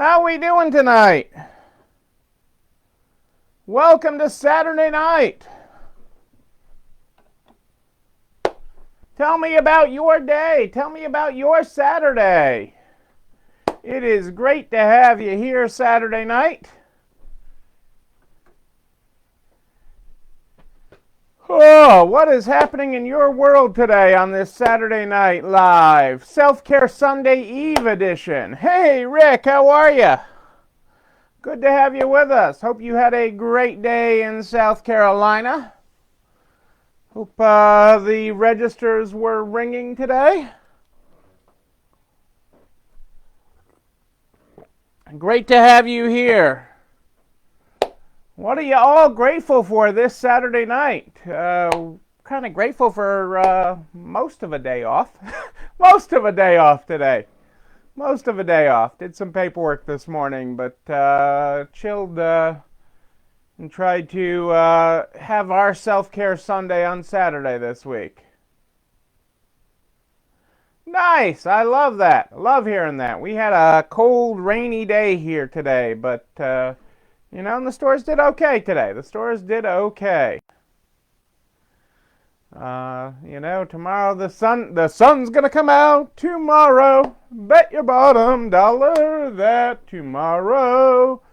How we doing tonight? Welcome to Saturday night. Tell me about your day. Tell me about your Saturday. It is great to have you here Saturday night. Oh, what is happening in your world today on this Saturday Night Live? Self-Care Sunday Eve edition. Hey, Rick, how are you? Good to have you with us. Hope you had a great day in South Carolina. Hope the registers were ringing today. Great to have you here. What are you all grateful for this Saturday night? Kind of grateful for most of a day off. Most of a day off today. Most of a day off. Did some paperwork this morning, but chilled and tried to have our self-care Sunday on Saturday this week. Nice. I love that. I love hearing that. We had a cold, rainy day here today, but the stores did okay today. The stores did okay. Tomorrow the sun's gonna come out tomorrow. Bet your bottom dollar that tomorrow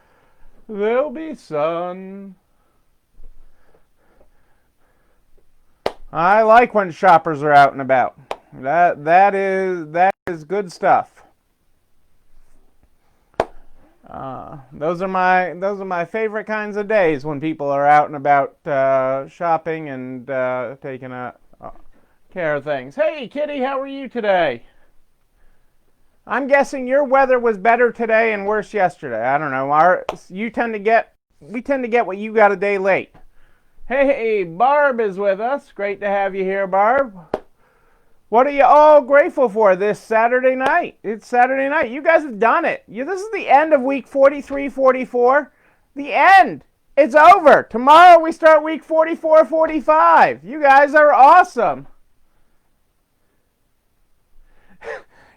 there'll be sun. I like when shoppers are out and about. That is good stuff. Those are my favorite kinds of days, when people are out and about shopping and taking care of things. Hey, Kitty, how are you today? I'm guessing your weather was better today and worse yesterday. I don't know. We tend to get what you got a day late. Hey, Barb is with us. Great to have you here, Barb. What are you all grateful for this Saturday night? It's Saturday night. You guys have done it. This is the end of week 43, 44. The end. It's over. Tomorrow we start week 44, 45. You guys are awesome.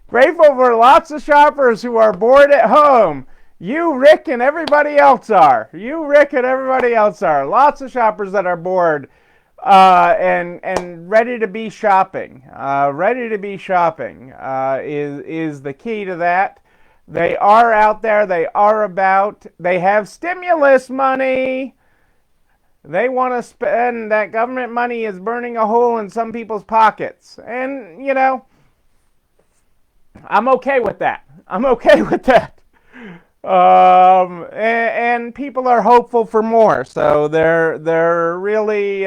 Grateful for lots of shoppers who are bored at home. You, Rick, and everybody else are. Lots of shoppers that are bored. And ready to be shopping. Is the key to that. They are out there. They are about. They have stimulus money. They want to spend. That government money is burning a hole in some people's pockets. And, I'm okay with that. And people are hopeful for more. So they're really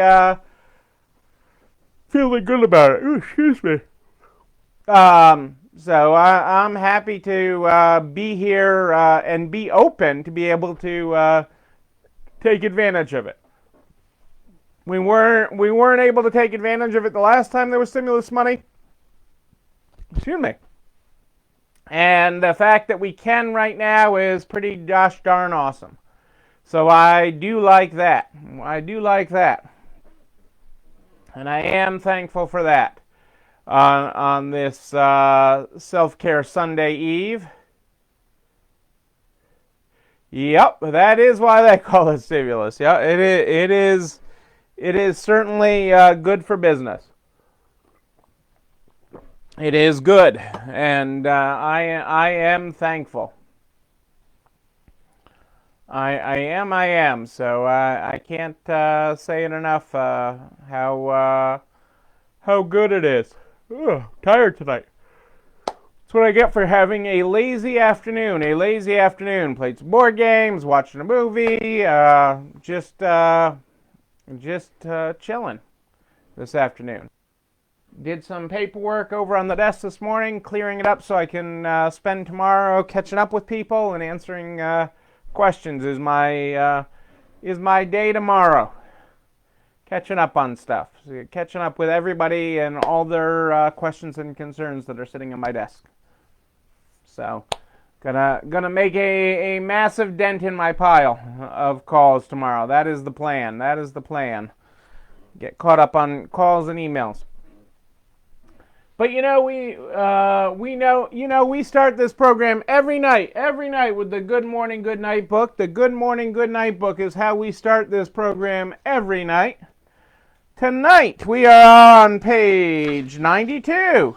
feeling good about it. Ooh, excuse me. So I'm happy to be here and be open to be able to take advantage of it. We weren't able to take advantage of it the last time there was stimulus money. Excuse me. And the fact that we can right now is pretty gosh darn awesome. So I do like that. And I am thankful for that on this Self-Care Sunday Eve. Yep, that is why they call it stimulus. Yeah, it is certainly good for business. It is good, and I am thankful. I am. So I can't say it enough how good it is. Ugh, tired tonight. That's what I get for having a lazy afternoon. Played some board games, watching a movie, just chilling this afternoon. Did some paperwork over on the desk this morning, clearing it up so I can spend tomorrow catching up with people and answering questions. Is my day tomorrow. Catching up on stuff. Catching up with everybody and all their questions and concerns that are sitting on my desk. So, gonna make a massive dent in my pile of calls tomorrow. That is the plan. Get caught up on calls and emails. But we start this program every night with the Good Morning Good Night book. The Good Morning Good Night book is how we start this program every night. Tonight we are on page 92.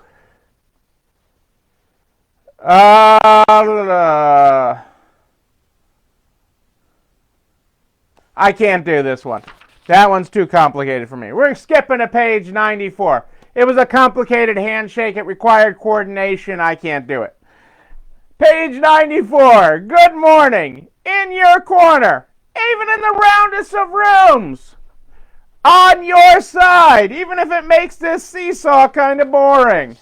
I can't do this one. That one's too complicated for me. We're skipping to page 94. It was a complicated handshake. It required coordination. I can't do it. Page 94. Good morning. In your corner. Even in the roundest of rooms. On your side. Even if it makes this seesaw kind of boring.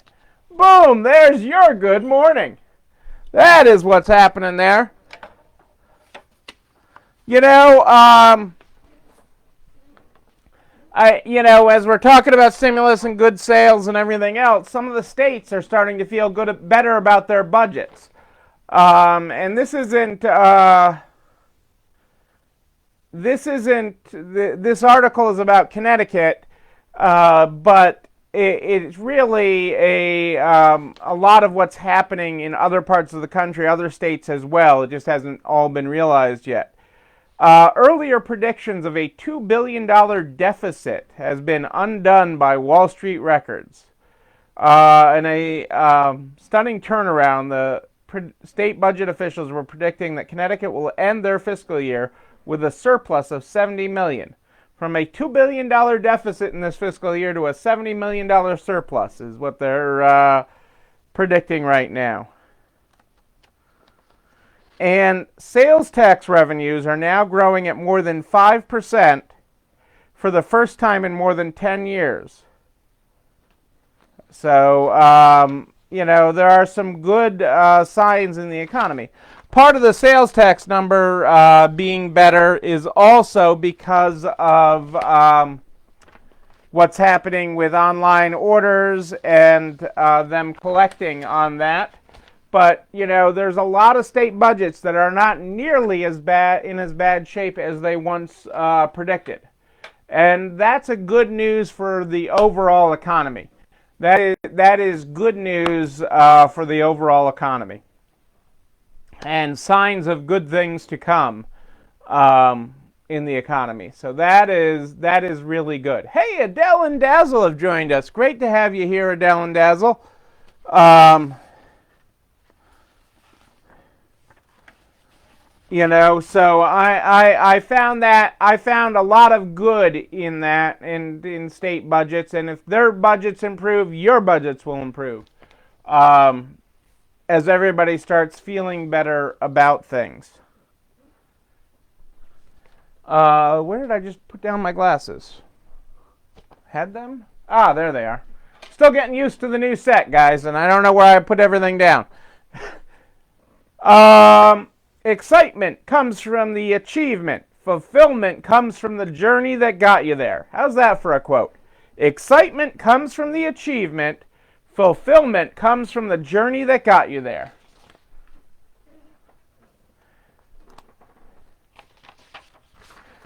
Boom. There's your good morning. That is what's happening there. As we're talking about stimulus and good sales and everything else, some of the states are starting to feel better about their budgets. And this article is about Connecticut, but it's really a lot of what's happening in other parts of the country, other states as well. It just hasn't all been realized yet. Earlier predictions of a $2 billion deficit has been undone by Wall Street records. In a stunning turnaround, the state budget officials were predicting that Connecticut will end their fiscal year with a surplus of $70 million. From a $2 billion deficit in this fiscal year to a $70 million surplus is what they're predicting right now. And sales tax revenues are now growing at more than 5% for the first time in more than 10 years. So, there are some good signs in the economy. Part of the sales tax number being better is also because of what's happening with online orders and them collecting on that. But, there's a lot of state budgets that are not nearly in as bad shape as they once predicted. And that's a good news for the overall economy. That is good news for the overall economy. And signs of good things to come in the economy. So that is really good. Hey, Adele and Dazzle have joined us. Great to have you here, Adele and Dazzle. So I found a lot of good in that in state budgets, and if their budgets improve, your budgets will improve. As everybody starts feeling better about things. Where did I just put down my glasses? Had them? Ah, there they are. Still getting used to the new set, guys, and I don't know where I put everything down. Excitement comes from the achievement. Fulfillment comes from the journey that got you there. How's that for a quote? Excitement comes from the achievement. Fulfillment comes from the journey that got you there.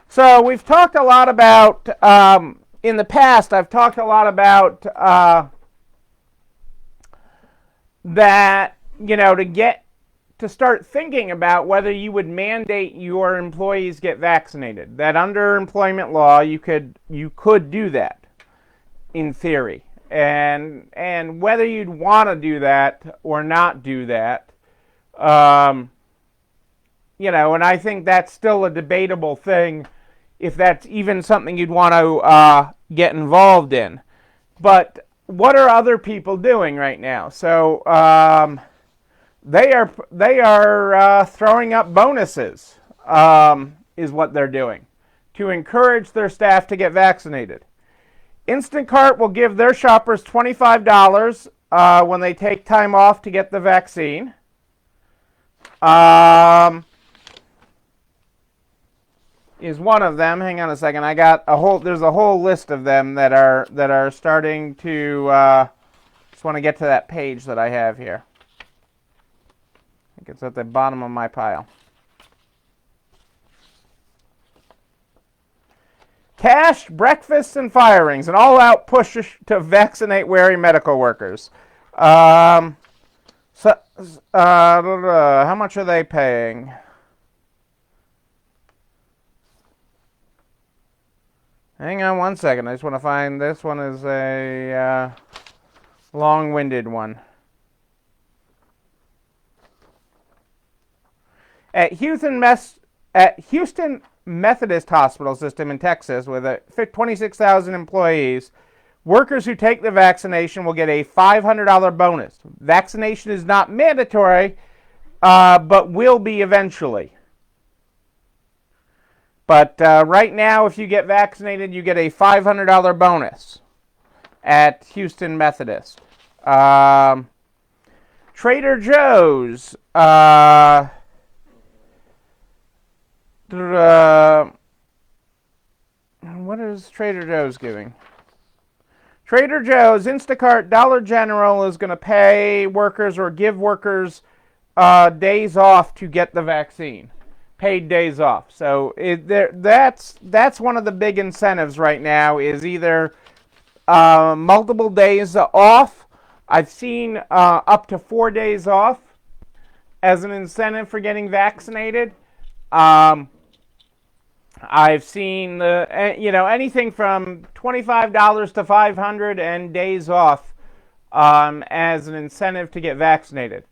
So we've talked a lot about, in the past, I've talked a lot about that, to start thinking about whether you would mandate your employees get vaccinated. That under employment law, you could do that, in theory. And whether you'd want to do that or not do that, and I think that's still a debatable thing, if that's even something you'd want to get involved in. But what are other people doing right now? So they are throwing up bonuses, is what they're doing, to encourage their staff to get vaccinated. Instacart will give their shoppers $25 when they take time off to get the vaccine. Is one of them. Hang on a second. There's a whole list of them that are starting to. Just want to get to that page that I have here. I think it's at the bottom of my pile. Cash, breakfasts, and firings, an all-out push to vaccinate weary medical workers. How much are they paying? Hang on one second. I just want to find this one is a long-winded one. At Houston Methodist Hospital System in Texas, with 26,000 employees, workers who take the vaccination will get a $500 bonus. Vaccination is not mandatory, but will be eventually. But right now, if you get vaccinated, you get a $500 bonus at Houston Methodist. Trader Joe's. What is Trader Joe's giving? Trader Joe's, Instacart, Dollar General is going to pay workers or give workers days off to get the vaccine. Paid days off. So that's one of the big incentives right now, is either multiple days off. I've seen up to 4 days off as an incentive for getting vaccinated. I've seen anything from $25 to $500 and days off as an incentive to get vaccinated.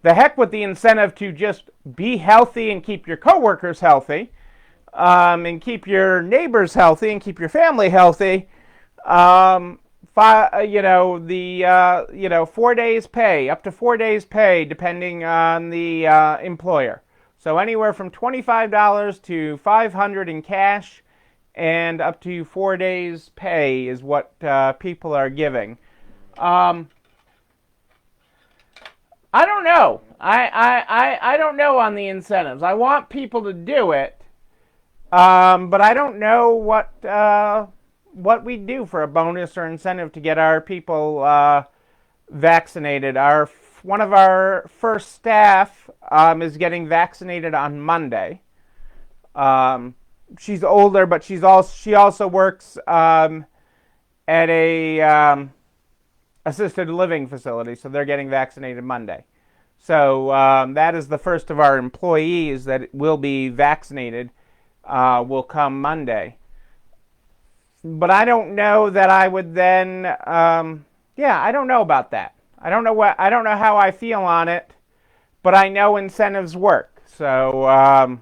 The heck with the incentive to just be healthy and keep your coworkers healthy, and keep your neighbors healthy and keep your family healthy. 4 days pay, up to 4 days pay, depending on the employer. So anywhere from $25 to $500 in cash, and up to 4 days pay is what people are giving. I don't know. I don't know on the incentives. I want people to do it, but I don't know what we do for a bonus or incentive to get our people vaccinated. One of our first staff is getting vaccinated on Monday. She's older, but she also works at a assisted living facility, so they're getting vaccinated Monday. So that is the first of our employees that will be vaccinated. Will come Monday. But I don't know that I would then. I don't know about that. I don't know how I feel on it, but I know incentives work. So I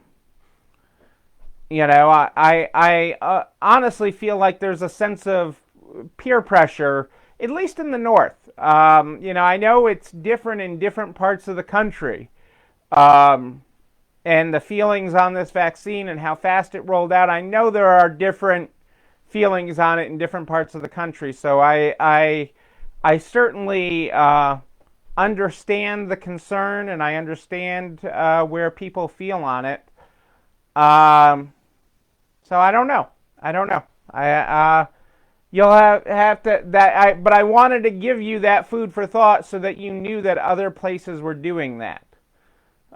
honestly feel like there's a sense of peer pressure, at least in the North. I know it's different in different parts of the country, and the feelings on this vaccine and how fast it rolled out. I know there are different feelings on it in different parts of the country. So I certainly understand the concern, and I understand where people feel on it. So I don't know. You'll have to but I wanted to give you that food for thought so that you knew that other places were doing that.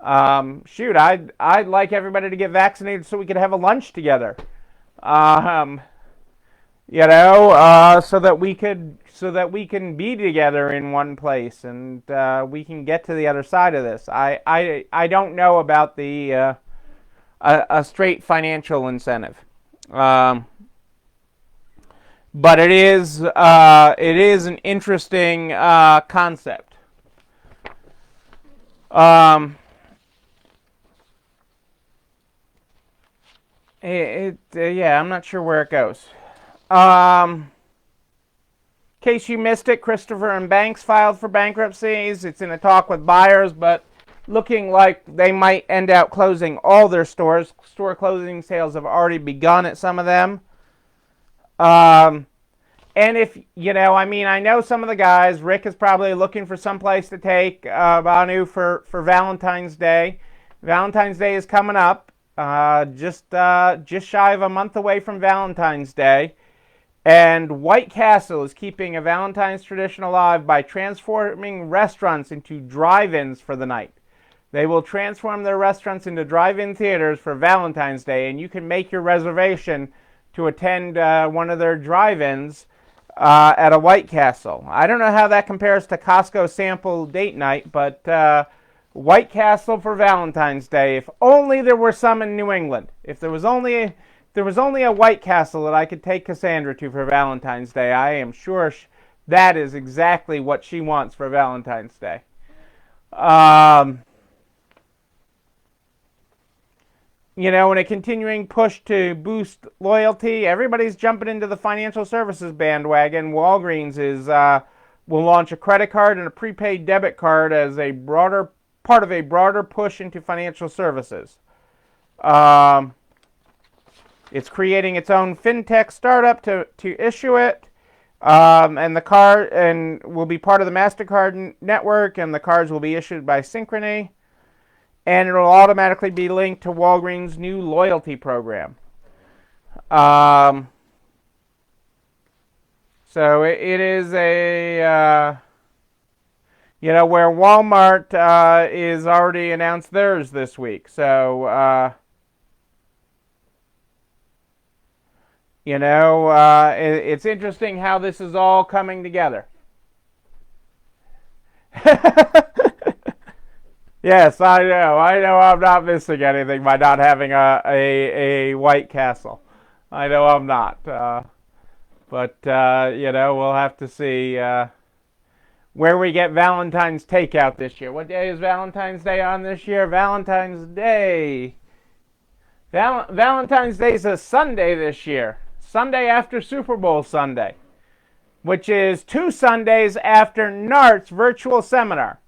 I'd like everybody to get vaccinated so we could have a lunch together. So that we can be together in one place, and we can get to the other side of this. I don't know about the a straight financial incentive, but it is an interesting concept. I'm not sure where it goes. In case you missed it, Christopher and Banks filed for bankruptcies. It's in a talk with buyers, but looking like they might end up closing all their stores. Store closing sales have already begun at some of them. And if, I know some of the guys. Rick is probably looking for some place to take Banu for Valentine's Day. Valentine's Day is coming up, just shy of a month away from Valentine's Day. And White Castle is keeping a Valentine's tradition alive by transforming restaurants into drive-ins for the night. They will transform their restaurants into drive-in theaters for Valentine's Day, and you can make your reservation to attend one of their drive-ins at a White Castle. I don't know how that compares to Costco sample date night, but White Castle for Valentine's Day. If only there were some in New England. If there was only a White Castle that I could take Cassandra to for Valentine's Day, I am sure that is exactly what she wants for Valentine's Day. In a continuing push to boost loyalty, everybody's jumping into the financial services bandwagon. Walgreens will launch a credit card and a prepaid debit card as a part of a broader push into financial services. It's creating its own fintech startup to issue it, and the card will be part of the MasterCard network, and the cards will be issued by Synchrony, and it will automatically be linked to Walgreens' new loyalty program. So it is a where Walmart is already announced theirs this week. So, it's interesting how this is all coming together. Yes, I know. I'm not missing anything by not having a White Castle. I know I'm not. But we'll have to see where we get Valentine's takeout this year. What day is Valentine's Day on this year? Valentine's Day. Valentine's Day is a Sunday this year. Sunday after Super Bowl Sunday, which is 2 Sundays after NART's virtual seminar.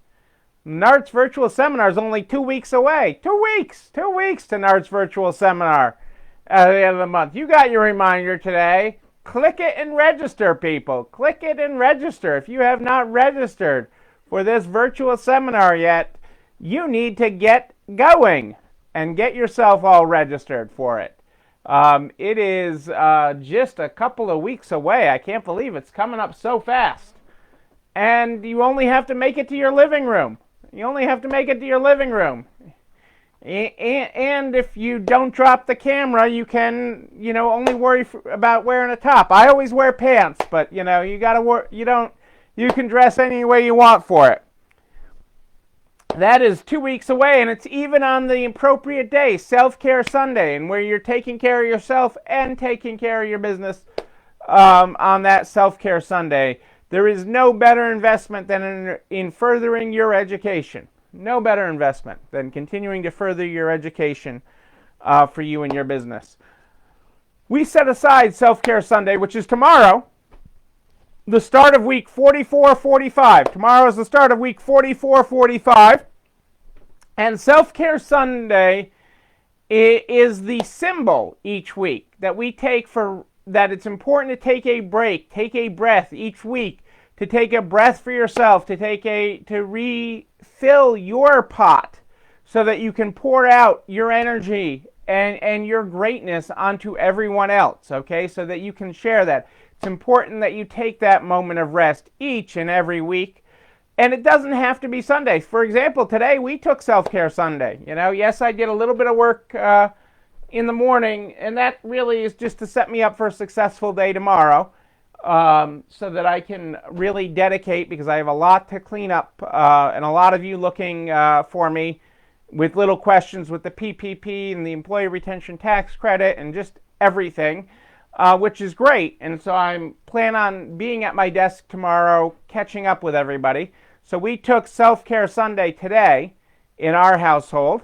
NART's virtual seminar is only 2 weeks away. 2 weeks! 2 weeks to NART's virtual seminar at the end of the month. You got your reminder today. Click it and register, people. Click it and register. If you have not registered for this virtual seminar yet, you need to get going and get yourself all registered for it. It is just a couple of weeks away. I can't believe it's coming up so fast. And you only have to make it to your living room. You only have to make it to your living room. And if you don't drop the camera, you can, only worry about wearing a top. I always wear pants, but you gotta you can dress any way you want for it. That is 2 weeks away, and it's even on the appropriate day, Self-Care Sunday, and where you're taking care of yourself and taking care of your business on that Self-Care Sunday. There is no better investment than in furthering your education. No better investment than continuing to further your education for you and your business. We set aside Self-Care Sunday, which is tomorrow, the start of week 44-45. Tomorrow is the start of week 44-45. And Self-Care Sunday is the symbol each week that we take that it's important to take a break, take a breath each week, to take a breath for yourself, to refill your pot so that you can pour out your energy and your greatness onto everyone else, okay? So that you can share that. It's important that you take that moment of rest each and every week. And it doesn't have to be Sunday. For example, today we took Self-Care Sunday. Yes, I did a little bit of work in the morning, and that really is just to set me up for a successful day tomorrow. So that I can really dedicate, because I have a lot to clean up, and a lot of you looking for me with little questions with the PPP and the Employee Retention Tax Credit and just everything, which is great. And so I'm plan on being at my desk tomorrow, catching up with everybody. So we took Self-Care Sunday today in our household.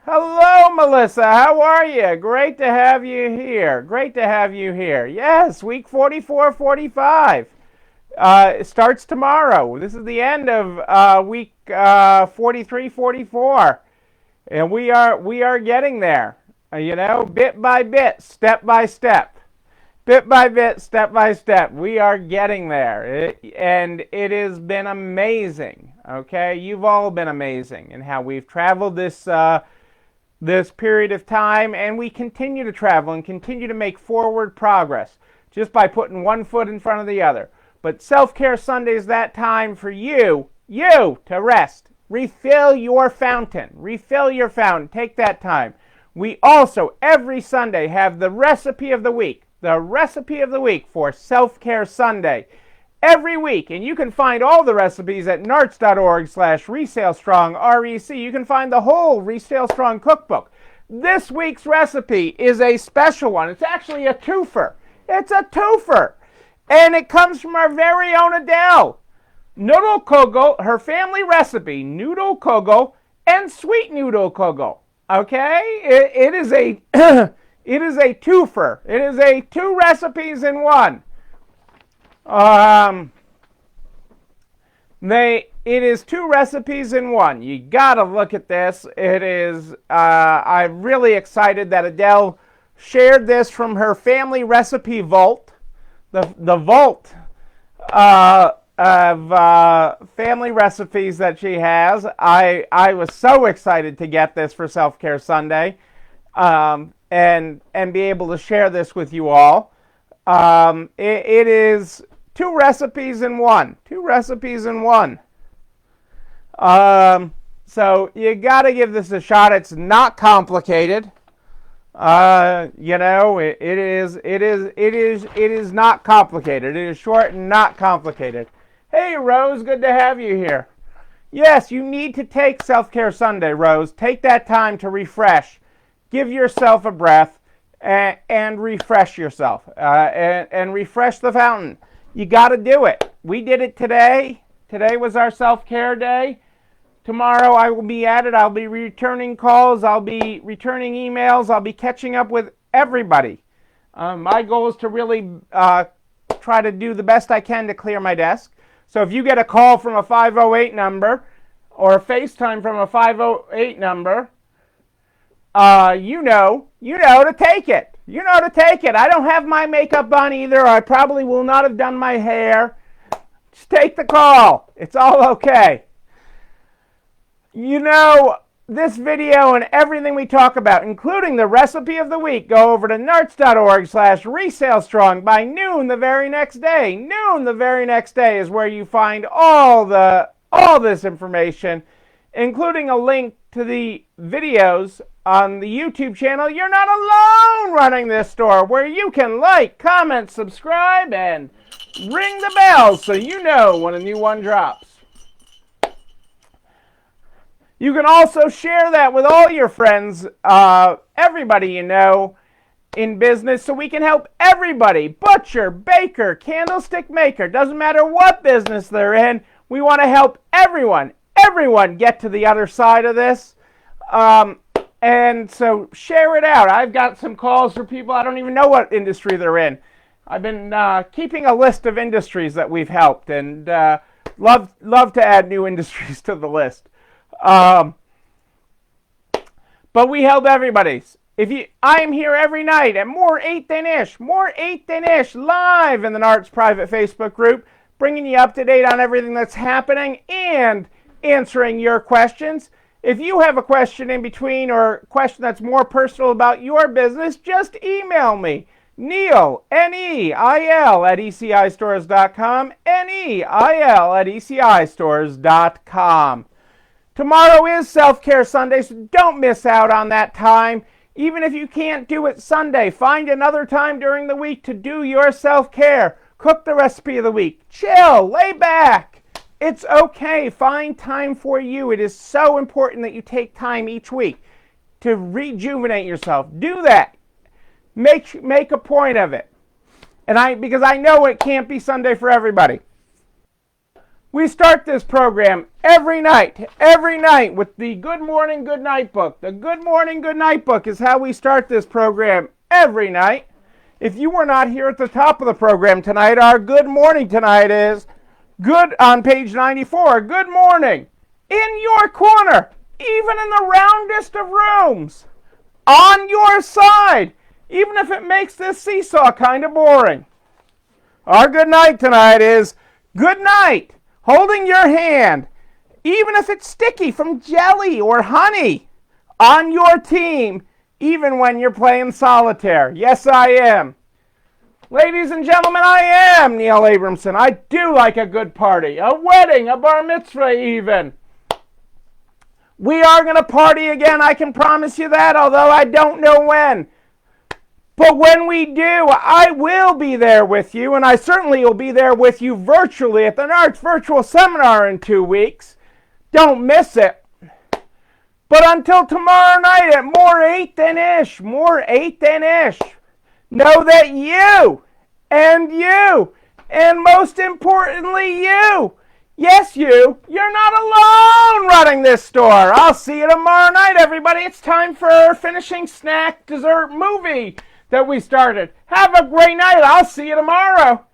Hello, Melissa. How are you? Great to have you here. Great to have you here. Yes, week 44-45. It starts tomorrow. This is the end of week 43-44. And we are getting there. Bit by bit, step by step. Bit by bit, step by step. We are getting there. And it has been amazing. Okay? You've all been amazing in how we've traveled this period of time, and we continue to travel and continue to make forward progress just by putting one foot in front of the other. But Self-Care Sunday is that time for you to rest. Refill your fountain. Refill your fountain. Take that time. we also, every Sunday, have the recipe of the week. The recipe of the week for Self-Care Sunday. Every week, and you can find all the recipes at narts.org/resalestrong, R-E-C. You can find the whole Resale Strong cookbook. This week's recipe is a special one. It's actually a twofer. It's a twofer. And it comes from our very own Adele. Noodle kugel, her family recipe, noodle kugel and sweet noodle kugel. Okay? It is a it is a twofer. It is a two recipes in one. It is two recipes in one. You gotta look at this. It is, I'm really excited that Adele shared this from her family recipe vault. The vault of family recipes that she has. I was so excited to get this for Self-Care Sunday, and be able to share this with you all. It is two recipes in one. Two recipes in one. So you got to give this a shot. It's not complicated. You know, it is not complicated. It is short and not complicated. Hey, Rose, good to have you here. Yes, you need to take Self-Care Sunday, Rose. Take that time to refresh. Give yourself a breath and refresh yourself, and refresh the fountain. You got to do it. We did it today. Today was our self-care day. Tomorrow I will be at it. I'll be returning calls. I'll be returning emails. I'll be catching up with everybody. My goal is to really try to do the best I can to clear my desk. So if you get a call from a 508 number or a FaceTime from a 508 number, you know to take it. You know to take it. I don't have my makeup on either. I probably will not have done my hair. Just take the call. It's all okay. You know, this video and everything we talk about, including the recipe of the week, go over to narts.org/resalestrong by noon the very next day. Noon the very next day is where you find all this information, including a link to the videos on the YouTube channel. You're not alone running this store, where you can like, comment, subscribe, and ring the bell so you know when a new one drops. You can also share that with all your friends, everybody you know in business, so we can help everybody. Butcher, baker, candlestick maker, doesn't matter what business they're in. We want to help everyone get to the other side of this. And so share it out. I've got some calls for people, I don't even know what industry they're in. I've been keeping a list of industries that we've helped, and love to add new industries to the list. But we help everybody. I am here every night at more 8 than ish, live in the Narts private Facebook group, bringing you up to date on everything that's happening and answering your questions. If you have a question in between or a question that's more personal about your business, just email me. Neil, Neil at ECIstores.com, Neil at ECIstores.com. Tomorrow is Self-Care Sunday, so don't miss out on that time. Even if you can't do it Sunday, find another time during the week to do your self-care. Cook the recipe of the week. Chill, lay back. It's okay. Find time for you. It is so important that you take time each week to rejuvenate yourself. Do that. Make a point of it. Because I know it can't be Sunday for everybody. We start this program every night with the Good Morning, Good Night book. The Good Morning, Good Night book is how we start this program every night. If you were not here at the top of the program tonight, our good morning tonight is good on page 94. Good morning. In your corner, even in the roundest of rooms, on your side, even if it makes this seesaw kind of boring. Our good night tonight is good night. Holding your hand, even if it's sticky from jelly or honey, on your team, even when you're playing solitaire. Yes, I am. Ladies and gentlemen, I am Neil Abramson. I do like a good party, a wedding, a bar mitzvah even. We are going to party again, I can promise you that, although I don't know when. But when we do, I will be there with you, and I certainly will be there with you virtually at the NARTS Virtual Seminar in 2 weeks. Don't miss it. But until tomorrow night at more 8 than ish, know that you, and most importantly you, yes you're not alone running this store. I'll see you tomorrow night, everybody. It's time for our finishing snack dessert movie that we started. Have a great night. I'll see you tomorrow.